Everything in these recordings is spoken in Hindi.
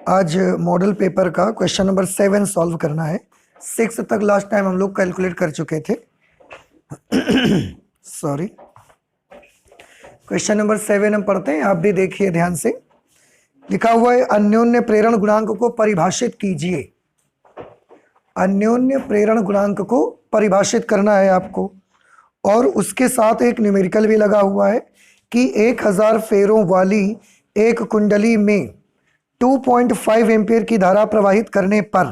आज मॉडल पेपर का क्वेश्चन नंबर 7 सॉल्व करना है। 6 तक लास्ट टाइम हम लोग कैलकुलेट कर चुके थे। सॉरी, क्वेश्चन नंबर 7 हम पढ़ते हैं, आप भी देखिए ध्यान से। लिखा हुआ है अन्योन्य प्रेरण गुणांक को परिभाषित कीजिए। अन्योन्य प्रेरण गुणांक को परिभाषित करना है आपको, और उसके साथ एक न्यूमेरिकल भी लगा हुआ है कि 1000 फेरों वाली एक कुंडली में 2.5 एम्पीयर की धारा प्रवाहित करने पर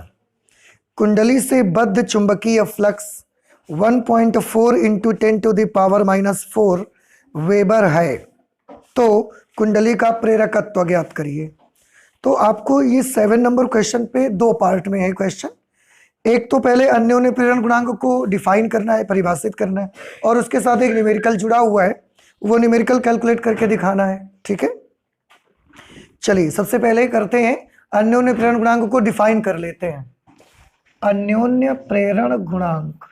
कुंडली से बद्ध चुंबकीय फ्लक्स 1.4 इंटू 10⁻⁻⁴ वेबर है। तो कुंडली का प्रेरकत्व ज्ञात करिए। तो आपको ये 7 नंबर क्वेश्चन पे 2 पार्ट में है क्वेश्चन। एक तो पहले अन्योन्य प्रेरण गुणांक को डिफाइन करना है, परिभाषित करना है, और उसके साथ एक न्यूमेरिकल जुड़ा हुआ है, वो न्यूमेरिकल कैलकुलेट करके दिखाना है। ठीक है, चलिए सबसे पहले करते हैं अन्योन्य प्रेरण गुणांक को डिफाइन कर लेते हैं। अन्योन्य प्रेरण गुणांक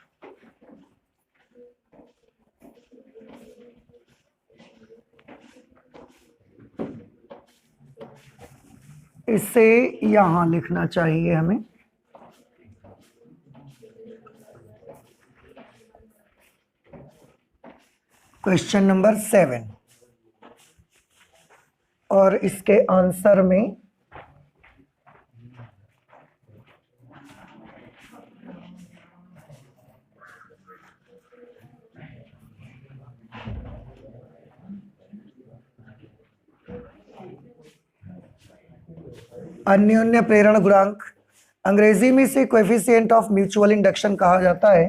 इसे यहां लिखना चाहिए हमें। क्वेश्चन नंबर 7 और इसके आंसर में अन्योन्य प्रेरण गुणांक अंग्रेजी में इसे कोएफिशिएंट ऑफ म्यूचुअल इंडक्शन कहा जाता है।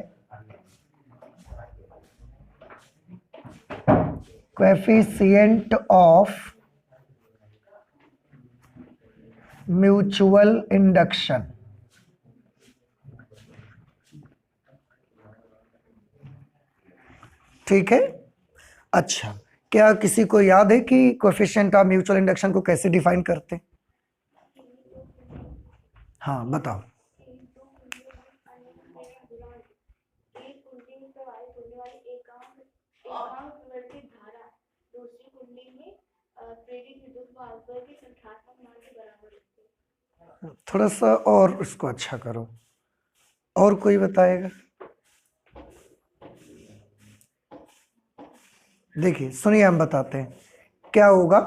Coefficient of mutual induction. ठीक है, अच्छा, क्या किसी को याद है कि कोएफिशिएंट ऑफ म्यूचुअल इंडक्शन को कैसे डिफाइन करते हैं? हाँ बताओ। थोड़ा सा और उसको अच्छा करो, और कोई बताएगा? देखिए सुनिए, हम बताते हैं क्या होगा।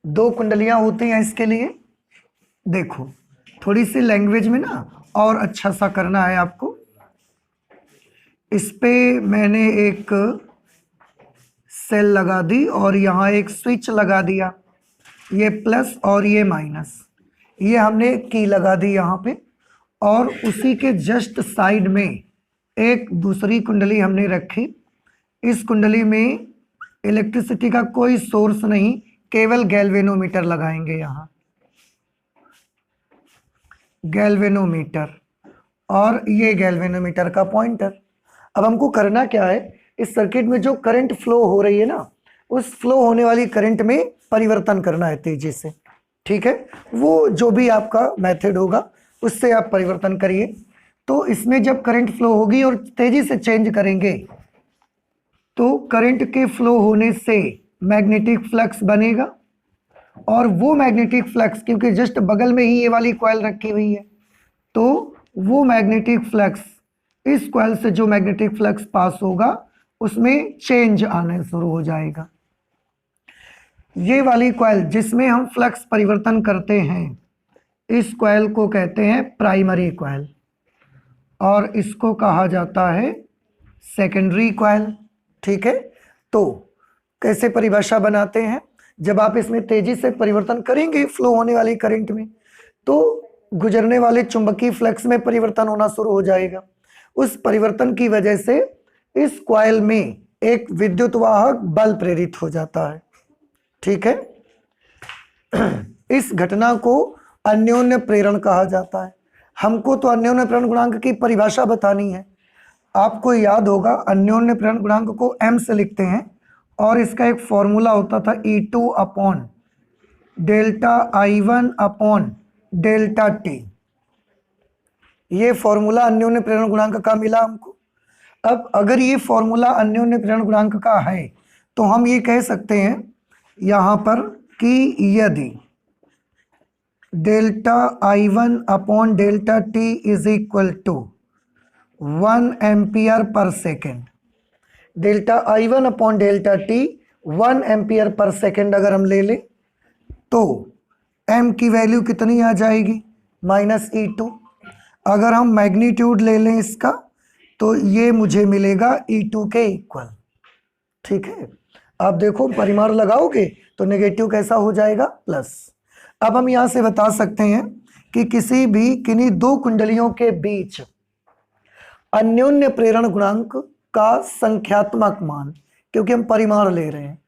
2 कुंडलियां होती हैं इसके लिए। देखो थोड़ी सी लैंग्वेज में ना और अच्छा सा करना है आपको। इस पे मैंने एक सेल लगा दी और यहाँ एक स्विच लगा दिया, ये प्लस और ये माइनस, ये हमने की लगा दी यहाँ पे। और उसी के जस्ट साइड में एक दूसरी कुंडली हमने रखी। इस कुंडली में इलेक्ट्रिसिटी का कोई सोर्स नहीं, केवल गैल्वेनोमीटर लगाएंगे यहाँ, गैल्वेनोमीटर, और ये गैल्वेनोमीटर का पॉइंटर। अब हमको करना क्या है, इस सर्किट में जो करंट फ्लो हो रही है ना, उस फ्लो होने वाली करंट में परिवर्तन करना है तेजी से। ठीक है, वो जो भी आपका मेथड होगा उससे आप परिवर्तन करिए। तो इसमें जब करंट फ्लो होगी और तेजी से चेंज करेंगे तो करंट के फ्लो होने से मैग्नेटिक फ्लक्स बनेगा, और वो मैग्नेटिक फ्लक्स, क्योंकि जस्ट बगल में ही ये वाली कॉइल रखी हुई है, तो वो मैग्नेटिक फ्लक्स, इस कॉइल से जो मैग्नेटिक फ्लक्स पास होगा उसमें चेंज आने शुरू हो जाएगा। ये वाली कॉइल जिसमें हम फ्लक्स परिवर्तन करते हैं, इस कॉइल को कहते हैं प्राइमरी कॉइल, और इसको कहा जाता है सेकेंडरी कॉइल। ठीक है, तो कैसे परिभाषा बनाते हैं, जब आप इसमें तेजी से परिवर्तन करेंगे फ्लो होने वाली करंट में, तो गुजरने वाले चुंबकीय फ्लक्स में परिवर्तन होना शुरू हो जाएगा। उस परिवर्तन की वजह से इस कॉइल में एक विद्युत वाहक बल प्रेरित हो जाता है। ठीक है, इस घटना को अन्योन्य प्रेरण कहा जाता है। हमको तो अन्योन्य प्रेरण गुणांक की परिभाषा बतानी है। आपको याद होगा अन्योन्य प्रेरण गुणांक को m से लिखते हैं, और इसका एक फॉर्मूला होता था E2 upon delta I1 upon delta T। ये फॉर्मूला अन्योन्य प्रेरण गुणांक का मिला हमको। अब अगर ये फॉर्मूला अन्योन्य प्रेरण गुणांक का है तो हम ये कह सकते हैं यहाँ पर कि यदि delta I1 upon delta T is equal to 1 ampere per second. Delta I1 upon delta T 1 ampere per second अगर हम ले लें तो m की वैल्यू कितनी आ जाएगी, -E2। अगर हम मैग्नीट्यूड ले लें इसका तो ये मुझे मिलेगा E2 के इक्वल। ठीक है, आप देखो परिमाण लगाओगे तो नेगेटिव कैसा हो जाएगा, प्लस। अब हम यहां से बता सकते हैं कि किन्हीं दो कुंडलियों के बीच अन्योन्य प्रेरण गुणांक का संख्यात्मक मान, क्योंकि हम परिमाण ले रहे हैं,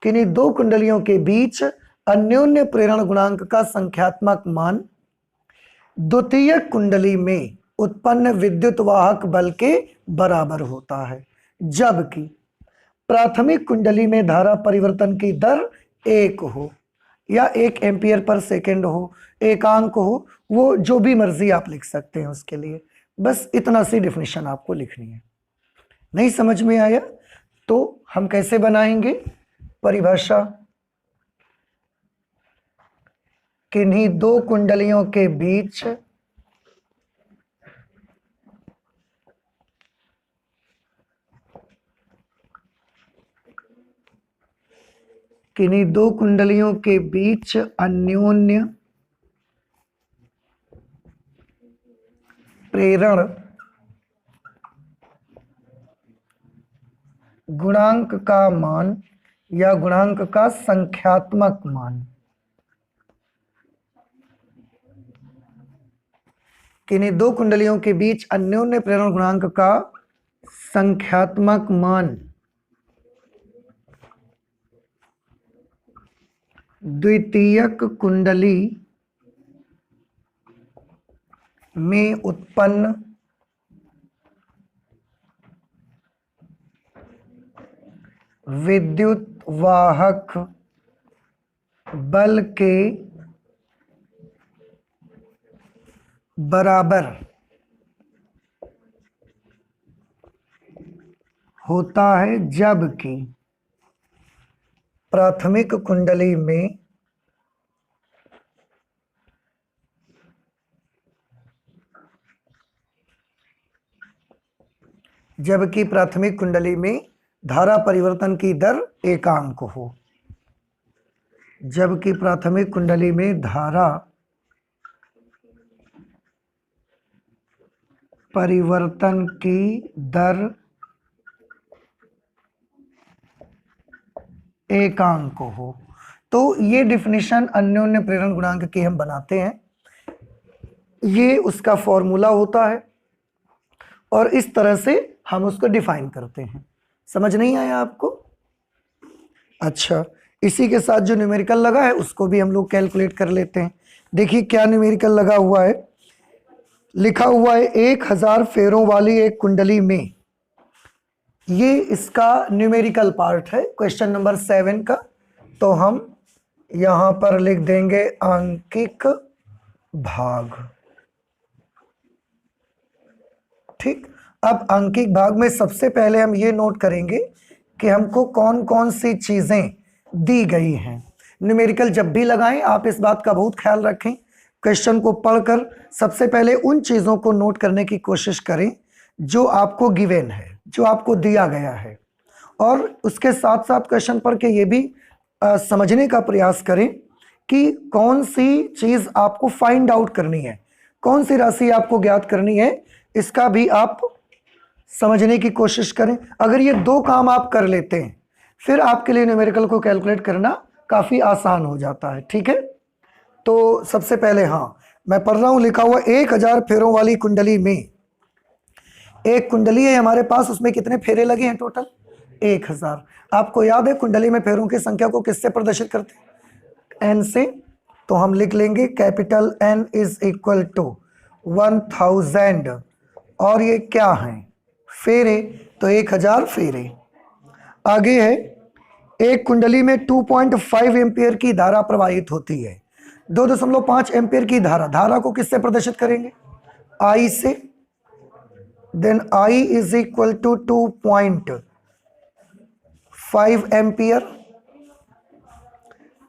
किन्हीं दो कुंडलियों के बीच अन्योन्य प्रेरण गुणांक का संख्यात्मक मान द्वितीय कुंडली में उत्पन्न विद्युत वाहक बल के बराबर होता है, जबकि प्राथमिक कुंडली में धारा परिवर्तन की दर 1 हो या 1 एम्पियर पर सेकेंड हो, एकांक हो, वो जो भी मर्जी आप लिख सकते हैं उसके लिए। बस इतना सी डेफिनेशन आपको लिखनी है। नहीं समझ में आया तो हम कैसे बनाएंगे परिभाषा, किन्हीं दो कुंडलियों के बीच अन्योन्य प्रेरण गुणांक का मान या गुणांक का संख्यात्मक मान, किन्हीं दो कुंडलियों के बीच अन्योन्य प्रेरण गुणांक का संख्यात्मक मान द्वितीयक कुंडली में उत्पन्न विद्युत वाहक बल के बराबर होता है, जबकि प्राथमिक कुंडली में धारा परिवर्तन की दर एकांक हो, जबकि प्राथमिक कुंडली में धारा परिवर्तन की दर एकांक हो। तो ये डिफिनीशन अन्योन्य प्रेरण गुणांक की हम बनाते हैं, ये उसका फॉर्मूला होता है और इस तरह से हम उसको डिफाइन करते हैं। समझ नहीं आया आपको? अच्छा, इसी के साथ जो न्यूमेरिकल लगा है उसको भी हम लोग कैलकुलेट कर लेते हैं। देखिए क्या न्यूमेरिकल लगा हुआ है, लिखा हुआ है 1000 फेरों वाली एक कुंडली में, ये इसका न्यूमेरिकल पार्ट है क्वेश्चन नंबर 7 का। तो हम यहां पर लिख देंगे आंकिक भाग। ठीक, अब आंकिक भाग में सबसे पहले हम ये नोट करेंगे कि हमको कौन कौन सी चीजें दी गई हैं। न्यूमेरिकल जब भी लगाएं आप इस बात का बहुत ख्याल रखें, क्वेश्चन को पढ़कर सबसे पहले उन चीजों को नोट करने की कोशिश करें जो आपको गिवन है, जो आपको दिया गया है, और उसके साथ साथ क्वेश्चन पढ़ के ये भी समझने का प्रयास करें कि कौन सी चीज आपको फाइंड आउट करनी है, कौन सी राशि आपको ज्ञात करनी है, इसका भी आप समझने की कोशिश करें। अगर ये दो काम आप कर लेते हैं फिर आपके लिए न्यूमेरिकल को कैलकुलेट करना काफी आसान हो जाता है। ठीक है, तो सबसे पहले मैं पढ़ रहा हूं, लिखा हुआ 1000 फेरों वाली कुंडली में, एक कुंडली है हमारे पास, उसमें कितने फेरे लगे हैं टोटल? 1000। आपको याद है कुंडली में फेरों की संख्या को किससे प्रदर्शित करते हैं? n से। तो हम लिख लेंगे capital N is equal to 1000, और ये क्या है? फेरे, तो 1000 फेरे। आगे है, एक कुंडली में 2.5 एम्पियर की धारा प्रवाहित होती है। 2.5 एम्पियर की धारा को किससे प्रदर्शित करेंगे? I से। Then I is equal to 2.5 ampere.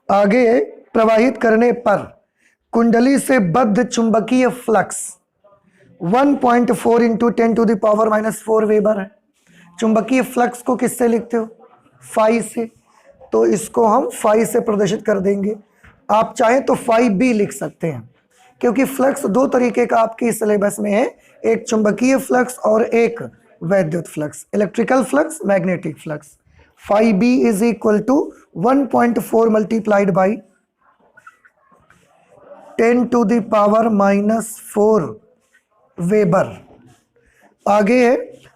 आगे प्रवाहित करने पर कुंडली से बद्ध चुंबकीय फ्लक्स 1.4 इंटू 10⁻⁻⁴ वेबर है। चुंबकीय फ्लक्स को किससे लिखते हो? फाई से। तो इसको हम फाई से प्रदर्शित कर देंगे। आप चाहें तो फाई बी लिख सकते हैं, क्योंकि फ्लक्स दो तरीके का आपके सिलेबस में है, एक चुंबकीय फ्लक्स और एक वैद्युत flux, electrical flux, magnetic flux. Phi B is equal to 1.4 multiplied by 10⁻⁻⁴ weber. आगे है,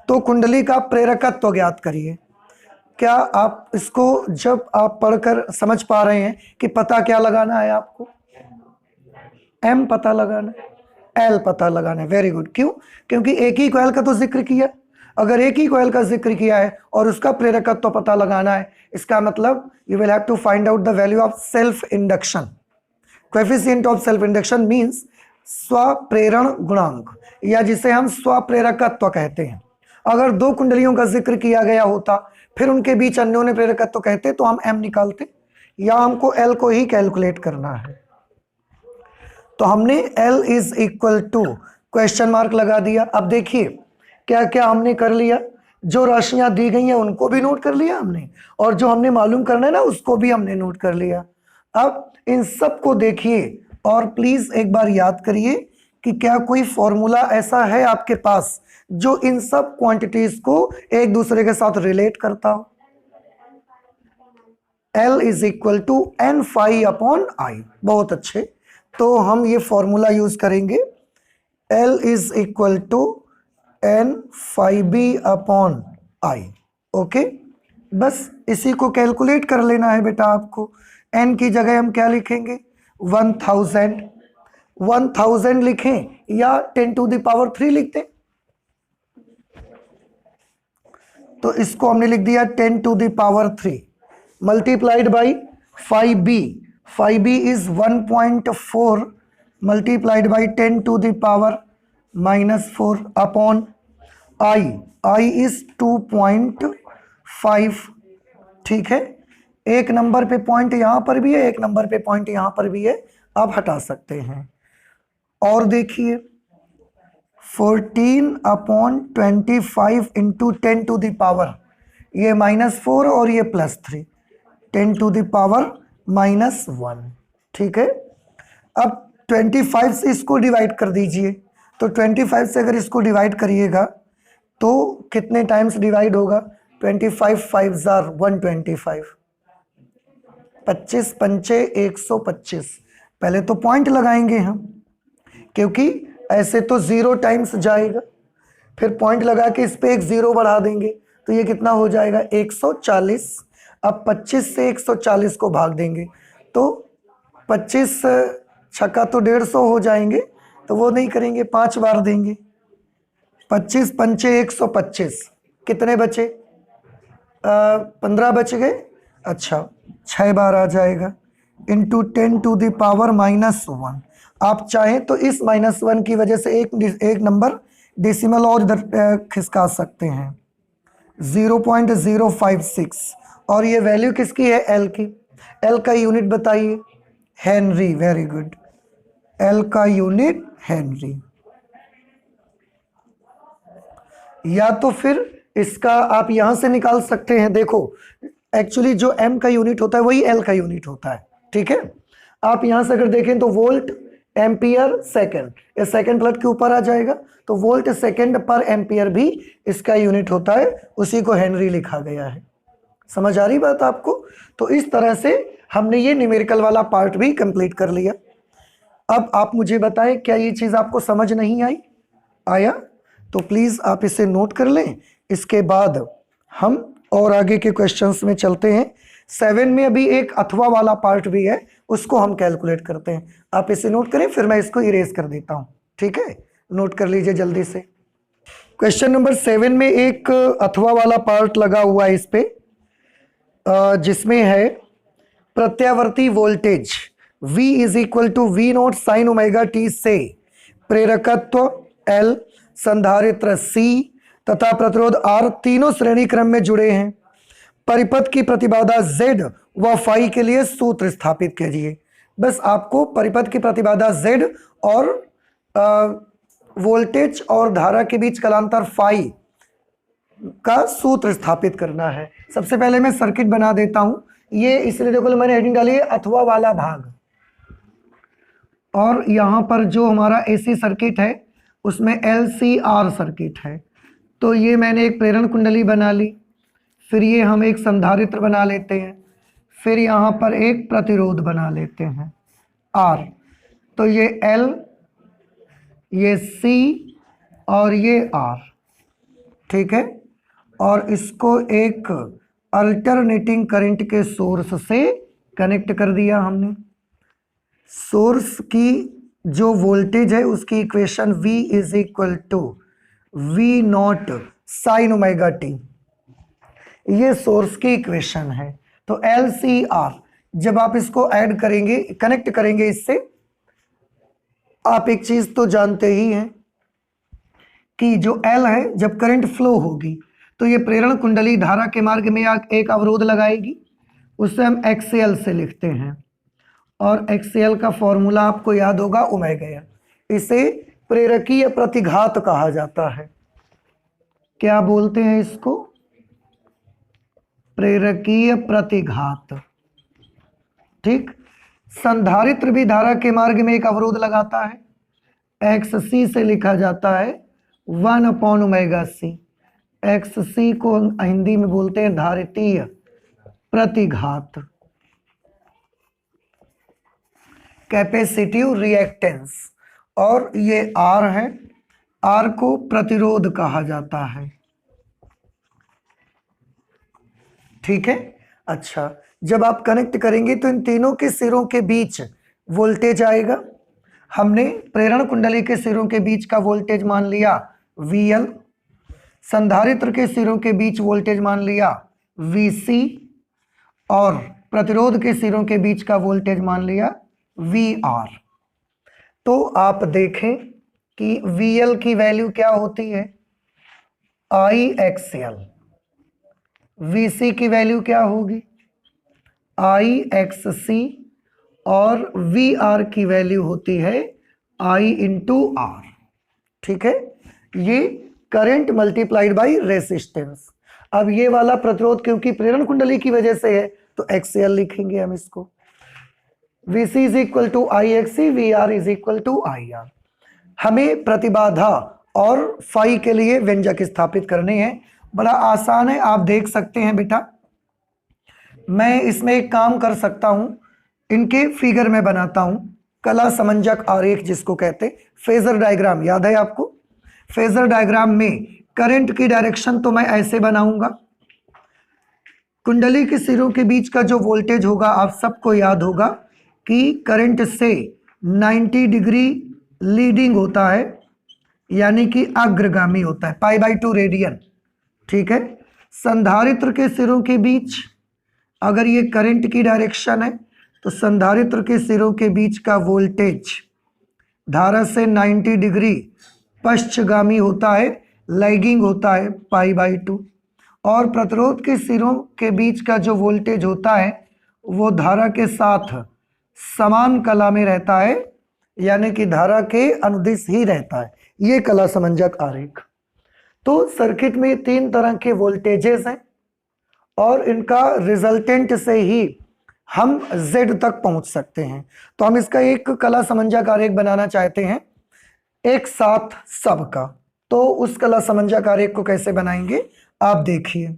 तो कुंडली का प्रेरकत्व ज्ञात करिए। क्या आप इसको जब आप पढ़कर समझ पा रहे हैं कि पता क्या लगाना है आपको? एम पता लगाना है, एल पता लगाना है। Very good. क्यों? क्योंकि एक ही कॉइल का तो जिक्र किया। अगर एक ही कॉइल का जिक्र किया है और उसका प्रेरकत्व पता लगाना है, इसका मतलब you will have to find out the value of self induction. Coefficient of self induction means स्वप्रेरण गुणांक, या जिसे हम स्वप्रेरकत्व कहते हैं। अगर दो कुंडलियों का जिक्र किया गया होता, फिर उनके बीच अन्योन्य प्रेरकत्व कहते, तो हम एम निकालते, या हमको एल को ही कैलकुलेट करना है। तो हमने L is equal to question mark लगा दिया। अब देखिए क्या क्या हमने कर लिया। जो राशियां दी गई हैं उनको भी नोट कर लिया हमने, और जो हमने मालूम करना है ना उसको भी हमने नोट कर लिया। अब इन सब को देखिए और प्लीज एक बार याद करिए कि क्या कोई फॉर्मूला ऐसा है आपके पास जो इन सब क्वांटिटीज को एक दूसरे के साथ रिलेट करता हो। L is equal to N phi upon I. बहुत अच्छे, तो हम ये फॉर्मूला यूज करेंगे, L is equal to N phi B upon I. Okay, बस इसी को कैलकुलेट कर लेना है बेटा आपको। n की जगह हम क्या लिखेंगे? 1000 लिखें या 10⁻³ लिख दें? तो इसको हमने लिख दिया 10⁻³ multiplied by phi B. Phi B is 1.4 multiplied by 10⁻⁻⁴ upon I. I is 2.5। ठीक है, एक नंबर पे पॉइंट यहां पर भी है, एक नंबर पे पॉइंट यहां पर भी है, आप हटा सकते हैं। और देखिए 14/25 इंटू 10⁻, ये -4 और ये +3, 10⁻⁻1। ठीक है, अब 25 से इसको डिवाइड कर दीजिए। तो 25 से अगर इसको डिवाइड करिएगा तो कितने टाइम्स डिवाइड होगा? 25 5 जार 125, 25 पंचे 125। पहले तो पॉइंट लगाएंगे हम, क्योंकि ऐसे तो 0 टाइम्स जाएगा, फिर पॉइंट लगा के इस पे एक 0 बढ़ा देंगे, तो ये कितना हो जाएगा? 140। अब 25 से 140 को भाग देंगे तो 25 छक्का तो 150 हो जाएंगे, तो वो नहीं करेंगे, 5 बार देंगे। 25 पंचे 125, कितने बचे? 15 बच गए। अच्छा, 6 बार आ जाएगा इंटू 10⁻⁻1। आप चाहें तो इस -1 की वजह से एक नंबर डेसिमल और इधर खिसका सकते हैं, 0.056। और ये वैल्यू किसकी है? एल की। एल का यूनिट बताइए। हेनरी। वेरी गुड, एल का यूनिट हेनरी। या तो फिर इसका आप यहां से निकाल सकते हैं। देखो एक्चुअली जो एम का यूनिट होता है वही एल का यूनिट होता है। ठीक है, आप यहां से अगर देखें तो वोल्ट एम्पियर सेकंड, ये सेकंड प्लट के ऊपर आ जाएगा, तो वोल्ट सेकंड पर एम्पियर भी इसका यूनिट होता है, उसी को हेनरी लिखा गया है। समझ आ रही बात आपको? तो इस तरह से हमने ये न्यूमेरिकल वाला पार्ट भी कंप्लीट कर लिया। अब आप मुझे बताएं, क्या ये चीज़ आपको समझ नहीं आई? आया? तो प्लीज़ आप इसे नोट कर लें। इसके बाद हम और आगे के क्वेश्चंस में चलते हैं। 7 में अभी एक अथवा वाला पार्ट भी है, उसको हम कैलकुलेट करते हैं। आप इसे नोट करें, फिर मैं इसको इरेज कर देता हूँ। ठीक है, नोट कर लीजिए जल्दी से। क्वेश्चन नंबर 7 में एक अथवा वाला पार्ट लगा हुआ है इस पे, जिसमें है प्रत्यावर्ती voltage V is equal to V0 sin ω t से प्रेरकत्व L, संधारित्र C तथा प्रतिरोध R तीनों श्रेणी क्रम में जुड़े हैं। परिपथ की प्रतिबाधा Z व फाई के लिए सूत्र स्थापित कीजिए। बस आपको परिपथ की प्रतिबाधा Z और वोल्टेज और धारा के बीच कलांतर फाई का सूत्र स्थापित करना है। सबसे पहले मैं सर्किट बना देता हूं, ये इसलिए देखो मैंने हेडिंग डाली है अथवा वाला भाग, और यहां पर जो हमारा एसी सर्किट है उसमें LCR सर्किट है। तो ये मैंने एक प्रेरण कुंडली बना ली, फिर ये हम एक संधारित्र बना लेते हैं, फिर यहाँ पर एक प्रतिरोध बना लेते हैं R। तो ये L, ये C और ये R, ठीक है। और इसको एक अल्टरनेटिंग करंट के सोर्स से कनेक्ट कर दिया हमने। सोर्स की जो वोल्टेज है उसकी equation V is equal to V naught sine omega T, ये सोर्स की इक्वेशन है। तो LCR जब आप इसको ऐड करेंगे, कनेक्ट करेंगे इससे, आप एक चीज तो जानते ही हैं कि जो L है जब करंट फ्लो होगी तो ये प्रेरण कुंडली धारा के मार्ग में एक अवरोध लगाएगी, उससे हम XL से लिखते हैं, और XL का फॉर्मूला आपको याद होगा ओमेगा एन। इसे प्रेरकीय प्रतिघात कहा जाता है। क्या बोलते हैं इसको? प्रेरकीय प्रतिघात, ठीक। संधारित्र भी धारा के मार्ग में एक अवरोध लगाता है, XC से लिखा जाता है 1/ओमेगा-C। XC को हिंदी में बोलते हैं धारितीय प्रतिघात, कैपेसिटिव रिएक्टेंस। और ये R है, R को प्रतिरोध कहा जाता है, ठीक है। अच्छा, जब आप कनेक्ट करेंगे तो इन तीनों के सिरों के बीच वोल्टेज आएगा। हमने प्रेरण कुंडली के सिरों के बीच का वोल्टेज मान लिया VL, संधारित्र के सिरों के बीच वोल्टेज मान लिया VC, और प्रतिरोध के सिरों के बीच का वोल्टेज मान लिया VR। तो आप देखें कि VL की वैल्यू क्या होती है IXL, VC की वैल्यू क्या होगी IXC, और VR की वैल्यू होती है I इंटू R, ठीक है। ये करंट मल्टीप्लाइड बाई रेसिस्टेंस। अब ये वाला प्रतिरोध क्योंकि प्रेरण कुंडली की वजह से है तो XL लिखेंगे हम इसको। VC is equal to IXC, VR is equal to IR। हमें प्रतिबाधा और फाई के लिए व्यंजक स्थापित करने हैं। बड़ा आसान है, आप देख सकते हैं बेटा। मैं इसमें एक काम कर सकता हूं, इनके फिगर में बनाता हूं, कला समंजक आरेख जिसको कहते हैं, फेजर डायग्राम याद है आपको। फेजर डायग्राम में करंट की डायरेक्शन तो मैं ऐसे बनाऊंगा, कुंडली के सिरों के बीच का जो वोल्टेज होगा आप सबको याद होगा कि करंट से 90 डिग्री लीडिंग होता है, यानी कि अग्रगामी होता है, π/2 रेडियन, ठीक है। संधारित्र के सिरों के बीच अगर ये करंट की डायरेक्शन है तो संधारित्र के सिरों के बीच का वोल्टेज धारा से 90 डिग्री पश्चगामी होता है, लैगिंग होता है π/2, और प्रतिरोध के सिरों के बीच का जो वोल्टेज होता है वो धारा के साथ समान कला में रहता है, यानी कि धारा के अनुदिश ही रहता है। ये कला समंजक आरेख। तो सर्किट में 3 तरह के वोल्टेजेस हैं और इनका रिजल्टेंट से ही हम Z तक पहुंच सकते हैं। तो हम इसका एक कला समंजक आरेख बनाना चाहते हैं एक साथ सबका। तो उस कला समंजक आरेख को कैसे बनाएंगे आप देखिए।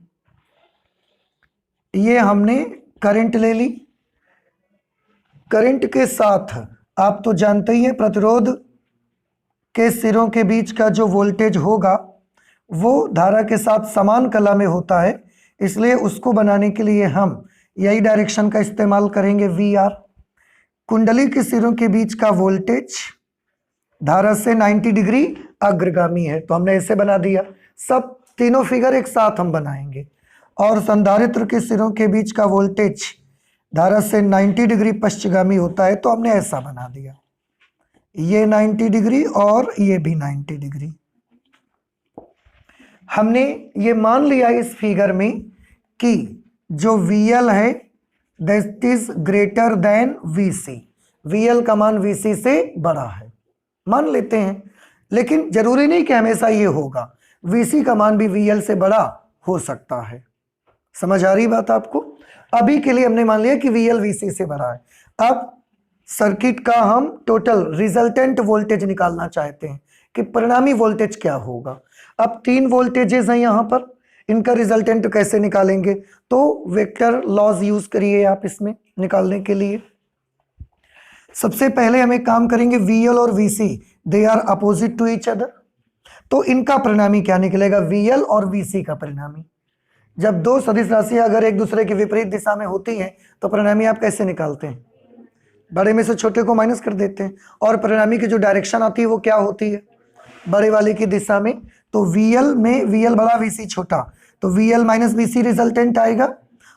ये हमने करंट ले ली, करंट के साथ आप तो जानते ही हैं प्रतिरोध के सिरों के बीच का जो वोल्टेज होगा वो धारा के साथ समान कला में होता है, इसलिए उसको बनाने के लिए हम यही डायरेक्शन का इस्तेमाल करेंगे VR। कुंडली के सिरों के बीच का वोल्टेज धारा से 90 डिग्री अग्रगामी है, तो हमने ऐसे बना दिया। सब तीनों फिगर एक साथ हम बनाएंगे। और संधारित्र के सिरों के बीच का वोल्टेज धारा से 90 डिग्री पश्चगामी होता है, तो हमने ऐसा बना दिया, ये 90 डिग्री और ये भी 90 डिग्री। हमने ये मान लिया इस फिगर में कि जो VL है that is greater than VC, VL का मान VC से बड़ा है, मान लेते हैं, लेकिन जरूरी नहीं कि हमेशा ये होगा, VC का मान भी VL से बड़ा हो सकता है। समझ आ रही बात आपको? अभी के लिए हमने मान लिया कि VL VC से बड़ा है। अब सर्किट का हम टोटल रिजल्टेंट वोल्टेज निकालना चाहते हैं कि परिणामी वोल्टेज क्या होगा। अब 3 वोल्टेजेस हैं यहां पर, इनका रिजल्टेंट कैसे निकालेंगे? तो वेक्टर लॉज यूज करिए आप इसमें निकालने के लिए। सबसे पहले हम एक काम करेंगे, VL और VC they are opposite to each other, तो इनका परिणामी क्या निकलेगा? VL और VC का परिणामी। जब दो सदिश राशियां अगर एक दूसरे की विपरीत दिशा में होती हैं तो परिणामी आप कैसे निकालते हैं? बड़े में से छोटे को माइनस कर देते हैं, और परिणामी की जो डायरेक्शन आती है वो क्या होती है? बड़े वाले की दिशा में। तो VL में VL बड़ा VC छोटा, तो VL माइनस VC रिजल्टेंट आएगा,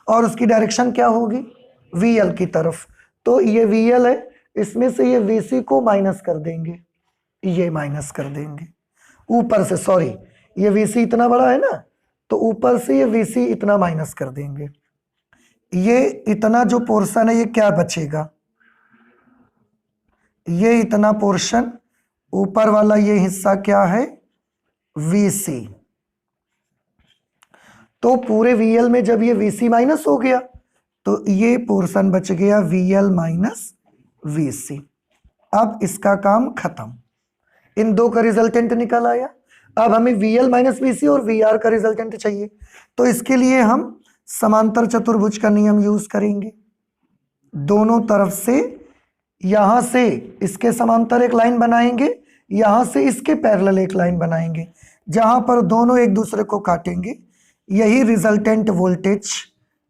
और उसकी डायरेक्शन क्या होगी? VL की तरफ। तो ये VL है, इसमें से ये VC को माइनस कर देंगे, ये माइनस कर देंगे ऊपर से, सॉरी ये VC इतना बड़ा है ना, तो ऊपर से ये VC इतना माइनस कर देंगे। ये इतना जो पोर्शन है ये क्या बचेगा? ये इतना पोर्शन, ऊपर वाला ये हिस्सा क्या है? VC। तो पूरे VL में जब ये VC माइनस हो गया तो ये पोर्शन बच गया VL माइनस VC। अब इसका काम खत्म, इन दो का रिजल्टेंट निकल आया। अब हमें VL माइनस VC और VR का रिजल्टेंट चाहिए, तो इसके लिए हम समांतर चतुर्भुज का नियम यूज करेंगे। दोनों तरफ से, यहां से इसके समांतर एक लाइन बनाएंगे, यहां से इसके पैरेलल एक लाइन बनाएंगे, जहां पर दोनों एक दूसरे को काटेंगे, यही रिजल्टेंट वोल्टेज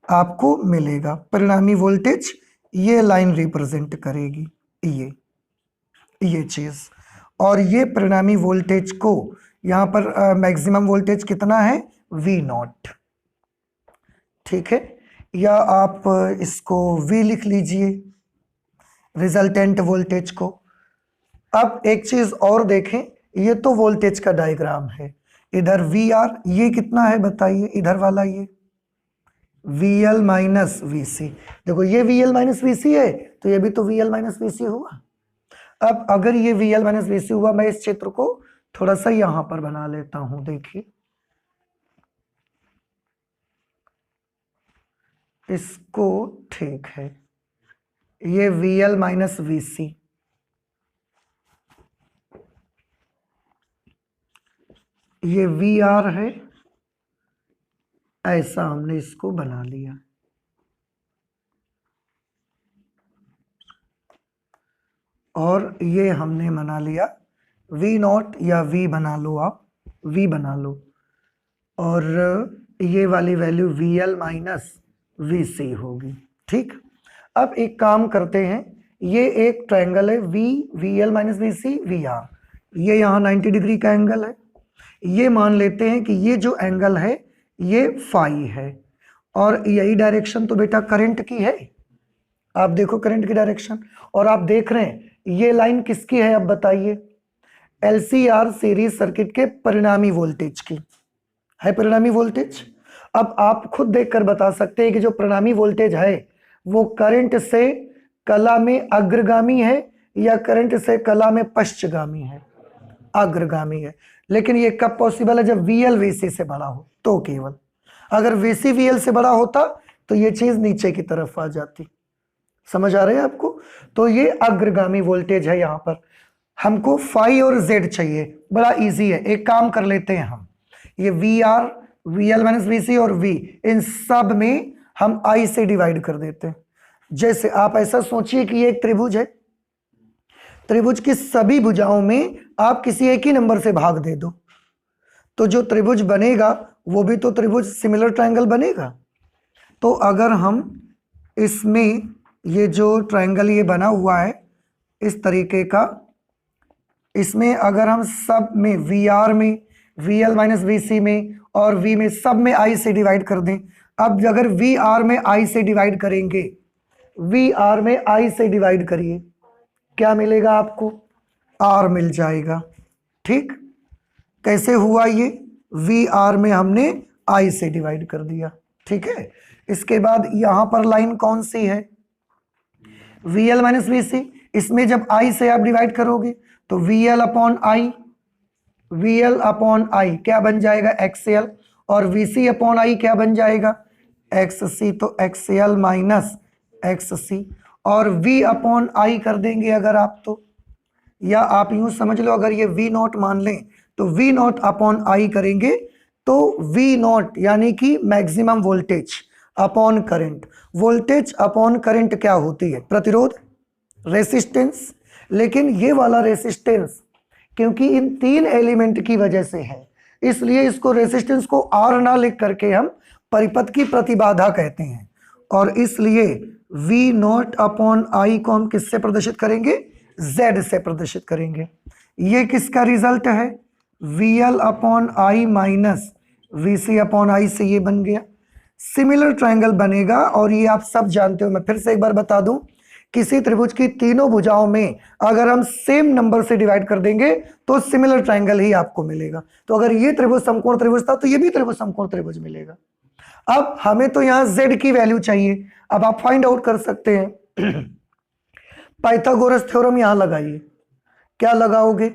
आपको मिलेगा। परिणामी वोल्टेज ये लाइन रिप्रेजेंट करेगी, ये चीज। और ये परिणामी वोल्टेज को यहां पर मैक्सिमम वोल्टेज कितना है? V0, ठीक है, या आप इसको V लिख लीजिए, रिजल्टेंट वोल्टेज को। अब एक चीज और देखें, ये तो वोल्टेज का डायग्राम है, इधर VR ये कितना है बताइए? इधर वाला ये VL माइनस VC, देखो ये VL माइनस VC है, तो ये भी तो VL माइनस VC हुआ। अब अगर ये VL माइनस VC हुआ, मैं इस क्षेत्र को थोड़ा सा यहां पर बना लेता हूं, देखिए इसको, ठीक है, ये VL माइनस VC, ये VR है, ऐसा हमने इसको बना लिया। और ये हमने बना लिया V0, या V बना लो आप, V बना लो, और ये वाली वैल्यू VL माइनस VC होगी, ठीक। अब एक काम करते हैं, ये एक ट्रायंगल है VL माइनस VC VR, ये यहाँ 90 डिग्री का एंगल है। ये मान लेते हैं कि ये जो एंगल है ये फाई है, और यही डायरेक्शन तो बेटा करंट की है। आप देखो करंट की डायरेक्शन, और आप देख रहे हैं ये लाइन किसकी है? अब बताइए, LCR सीरीज सर्किट के परिणामी वोल्टेज की है, परिणामी वोल्टेज। अब आप खुद देखकर बता सकते हैं कि जो परिणामी वोल्टेज है वो करंट से कला में अग्रगामी है या करंट से कला में पश्चगामी है? अग्रगामी है। लेकिन ये कब पॉसिबल है? जब VL VC से बड़ा हो तो केवल। अगर VC VL से बड़ा होता तो ये चीज नीचे की तरफ आ जाती। समझ आ रहे हैं आपको? तो ये अग्रगामी वोल्टेज है। यहां पर हमको फाई और जेड चाहिए, बड़ा इजी है, एक काम कर लेते हैं हम, ये VR VL माइनस VC और V, इन सब में हम I से डिवाइड कर देते हैं। जैसे आप ऐसा सोचिए कि ये एक त्रिभुज है, त्रिभुज की सभी भुजाओं में आप किसी एक ही नंबर से भाग दे दो, तो जो त्रिभुज बनेगा वो भी तो त्रिभुज सिमिलर ट्रायंगल बनेगा। तो अगर हम इसमें ये जो ट्रायंगल ये बना हुआ है इस तरीके का, इसमें अगर हम सब में VR में VL माइनस VC में और V में सब में I से डिवाइड कर दें। अब अगर VR में I से डिवाइड करेंगे, VR में I से डिवाइड करिए, क्या मिलेगा आपको? R मिल जाएगा, ठीक। कैसे हुआ ये? VR में हमने I से डिवाइड कर दिया, ठीक है। इसके बाद यहां पर लाइन कौन सी है? VL माइनस VC, इसमें जब I से आप डिवाइड करोगे तो VL अपॉन आई क्या बन जाएगा XL, और VC अपॉन आई क्या बन जाएगा XC, तो XL माइनस XC, और V अपॉन आई कर देंगे अगर आप तो, या आप यूं समझ लो अगर ये V नॉट मान लें तो V नॉट अपॉन आई करेंगे तो V नॉट यानी कि maximum voltage upon current. Voltage upon current क्या होती है? प्रतिरोध, रेसिस्टेंस। लेकिन ये वाला रेसिस्टेंस क्योंकि इन तीन एलिमेंट की वजह से है, इसलिए इसको रेसिस्टेंस को R ना लिख करके हम परिपथ की प्रतिबाधा कहते हैं, और इसलिए V नॉट अपॉन आई को हम किससे प्रदर्शित करेंगे? Z से प्रदर्शित करेंगे। ये किसका रिजल्ट है? VL upon I minus VC upon I से ये बन गया। सिमिलर ट्रायंगल बनेगा, और ये आप सब जानते हो, मैं फिर से एक बार बता दूं, किसी त्रिभुज की तीनों भुजाओं में अगर हम सेम नंबर से डिवाइड कर देंगे तो सिमिलर ट्रायंगल ही आपको मिलेगा। तो अगर ये त्रिभुज समकोण त्रिभुज था तो ये भी त्रिभुज समकोण त्रिभुज मिलेगा। अब हमें तो यहां Z की वैल्यू चाहिए, अब आप फाइंड आउट कर सकते हैं। पाइथागोरस थ्योरम यहां लगाइए। क्या लगाओगे?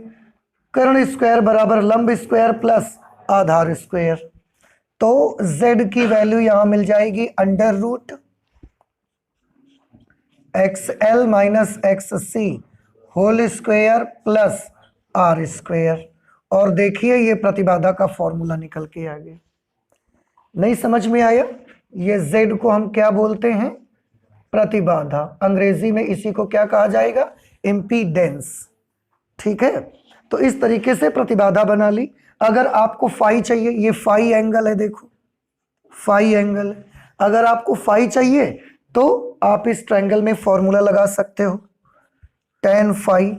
कर्ण स्क्वायर बराबर लंब स्क्वायर प्लस आधार स्क्वायर, तो Z की वैल्यू यहां मिल जाएगी under root XL minus XC whole square plus R square. और देखिए ये प्रतिबाधा का फॉर्मूला निकल के आ गया। नहीं समझ में आया? ये Z को हम क्या बोलते हैं? प्रतिबाधा। अंग्रेजी में इसी को क्या कहा जाएगा? इम्पीडेंस। ठीक है, तो इस तरीके से प्रतिबाधा बना ली। अगर आपको फाई चाहिए, ये फाई एंगल है, देखो फाई एंगल है। अगर आपको फाई चाहिए तो आप इस ट्रायंगल में फॉर्मूला लगा सकते हो, tan फाई।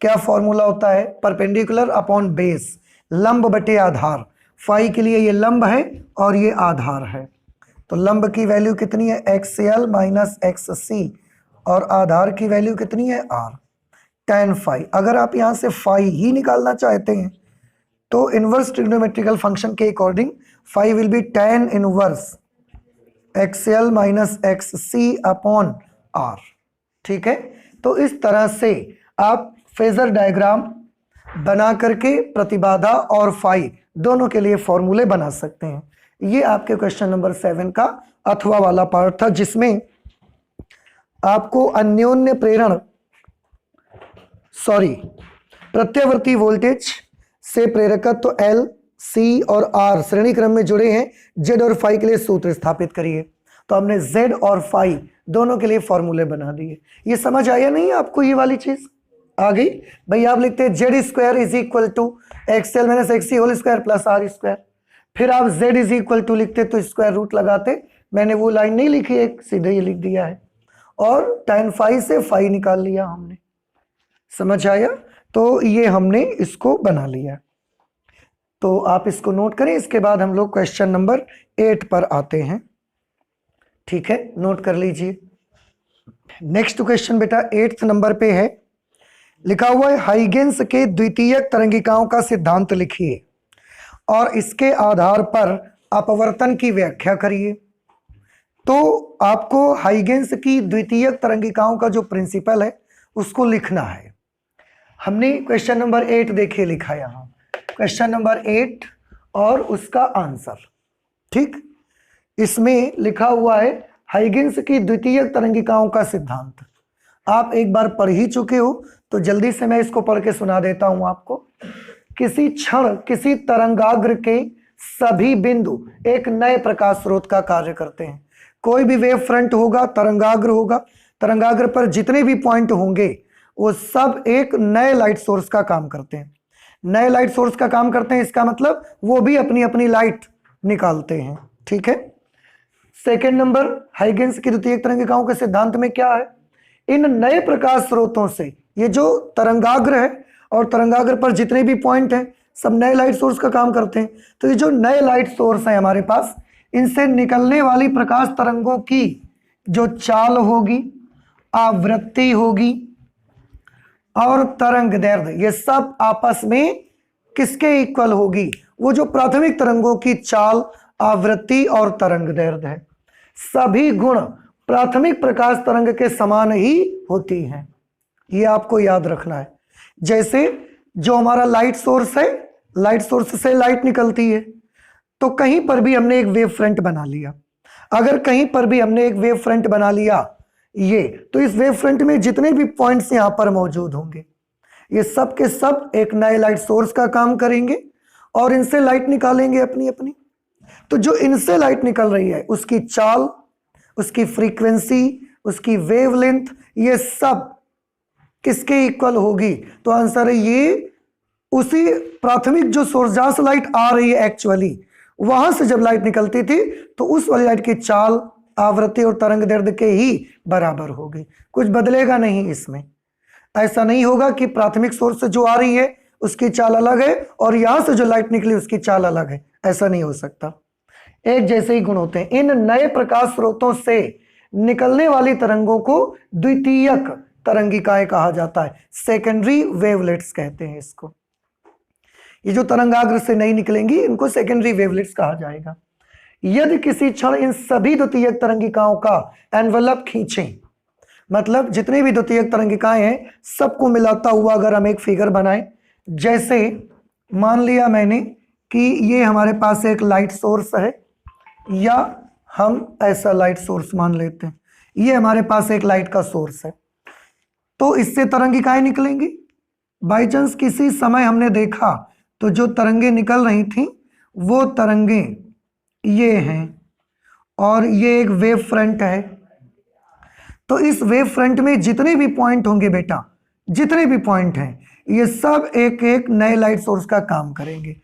क्या फॉर्मूला होता है? परपेंडिकुलर अपॉन बेस, लंब बटे आधार। फाई के लिए ये लंब है और ये आधार है, तो लंब की वैल्यू कितनी है? XL माइनस XC, और आधार की वैल्यू कितनी है? R। tan फाई, अगर आप यहां से फाई ही निकालना चाहते हैं तो इनवर्स ट्रिग्नोमेट्रिकल फंक्शन के according phi will be tan inverse XL minus XC upon R। ठीक है, तो इस तरह से आप फेजर डायग्राम बना करके प्रतिबाधा और फाई दोनों के लिए फॉर्मूले बना सकते हैं। ये आपके क्वेश्चन नंबर 7 का अथवा वाला पार्ट था, जिसमें आपको अन्योन्य प्रेरण प्रत्यावर्ती वोल्टेज से प्रेरकत्व L, C और R श्रेणी क्रम में जुड़े हैं। Z और फाई के लिए सूत्र स्थापित करिए। तो हमने Z और फाई दोनों के लिए फॉर्मूले बना दिए। ये समझ आया नहीं आपको? ये वाली चीज आ गई भाई? आप लिखते हैं Z square is equal to XL minus XC whole square plus R square, फिर आप Z इज इक्वल टू लिखते तो स्क्वायर रूट लगाते। मैंने वो लाइन नहीं लिखी है, सीधे ये लिख दिया है, और tan फाई से फाई निकाल लिया हमने। समझ आया? तो ये हमने इसको बना लिया, तो आप इसको नोट करें। इसके बाद हम लोग क्वेश्चन नंबर 8 पर आते हैं। ठीक है, नोट कर लीजिए। नेक्स्ट क्वेश्चन बेटा 8th नंबर पे है, लिखा हुआ है हाइगेंस के द्वितीयक तरंगिकाओं का सिद्धांत लिखिए और इसके आधार पर अपवर्तन की व्याख्या करिए। तो आपको हाइगेंस की द्वितीयक तरंगिकाओं का जो प्रिंसिपल है उसको लिखना है। हमने क्वेश्चन नंबर 8 देखिए लिखा यहां, क्वेश्चन नंबर 8 और उसका आंसर। ठीक, इसमें लिखा हुआ है हाइगेंस की द्वितीयक तरंगिकाओं का सिद्धांत। आप एक बार पढ़ ही चुके हो, तो जल्दी से मैं इसको पढ़ के सुना देता हूं आपको। किसी क्षण किसी तरंगाग्र के सभी बिंदु एक नए प्रकाश स्रोत का कार्य करते हैं। कोई भी वेव फ्रंट होगा, तरंगाग्र होगा, तरंगाग्र पर जितने भी पॉइंट होंगे वो सब एक नए लाइट सोर्स का काम करते हैं। नए लाइट सोर्स का काम करते हैं, इसका मतलब वो भी अपनी अपनी लाइट निकालते हैं। ठीक है, सेकेंड नंबर, हाइगेंस की द्वितीयक तरंगिकाओं के सिद्धांत में क्या है? इन नए प्रकाश स्रोतों से, ये जो तरंगाग्र है और तरंगाग्र पर जितने भी पॉइंट हैं सब नए लाइट सोर्स का काम करते हैं। तो ये जो नए लाइट सोर्स है हमारे पास, इनसे निकलने वाली प्रकाश तरंगों की जो चाल होगी, आवृत्ति होगी और तरंग दैर्ध्य, ये सब आपस में किसके इक्वल होगी? वो जो प्राथमिक तरंगों की चाल, आवृत्ति और तरंग दैर्ध्य है, सभी गुण प्राथमिक प्रकाश तरंग के समान ही होती हैं। ये आपको याद रखना है। जैसे जो हमारा लाइट सोर्स है, लाइट सोर्स से लाइट निकलती है, तो कहीं पर भी हमने एक वेव फ्रंट बना लिया। अगर कहीं पर भी हमने एक वेव फ्रंट बना लिया ये, तो इस वेव फ्रंट में जितने भी पॉइंट्स यहां पर मौजूद होंगे, ये सब के सब एक नए लाइट सोर्स का काम करेंगे और इनसे लाइट निकालेंगे अपनी अपनी। तो जो इनसे लाइट निकल रही है उसकी चाल, उसकी फ्रीक्वेंसी, उसकी वेवलेंथ, ये सब किसके इक्वल होगी? तो आंसर है ये उसी प्राथमिक जो सोर्स जहां से लाइट आ रही है एक्चुअली, वहां से जब लाइट निकलती थी तो उस वाली लाइट की चाल, आवृत्ति और तरंग दैर्ध्य के ही बराबर होगी। कुछ बदलेगा नहीं इसमें। ऐसा नहीं होगा कि प्राथमिक सोर्स से जो आ रही है उसकी चाल अलग है और यहां से जो लाइट निकली उसकी चाल अलग है, ऐसा नहीं हो सकता। एक जैसे ही गुण होते हैं। इन नए प्रकाश स्रोतों से निकलने वाली तरंगों को द्वितीयक तरंगिकाएं कहा जाता है, सेकेंडरी वेवलेट्स कहते हैं इसको। ये जो तरंगाग्र से नहीं निकलेंगी इनको सेकेंडरी वेवलेट्स कहा जाएगा। यदि किसी क्षण इन सभी द्वितीयक तरंगिकाओं का एनवलप खींचें, मतलब जितनी भी द्वितीयक तरंगिकाएं हैं सबको मिलाता हुआ अगर हम एक फिगर बनाएं, जैसे मान लिया मैंने कि ये हमारे पास एक लाइट सोर्स है, या हम ऐसा लाइट सोर्स मान लेते हैं, ये हमारे पास एक लाइट का सोर्स है, तो इससे तरंगिकाएं निकलेंगी। बाई चांस किसी समय हमने देखा तो जो तरंगे निकल रही थी वो तरंगे ये हैं और ये एक वेव फ्रंट है। तो इस वेव फ्रंट में जितने भी पॉइंट होंगे बेटा, जितने भी पॉइंट हैं, ये सब एक एक नए लाइट सोर्स का काम करेंगे।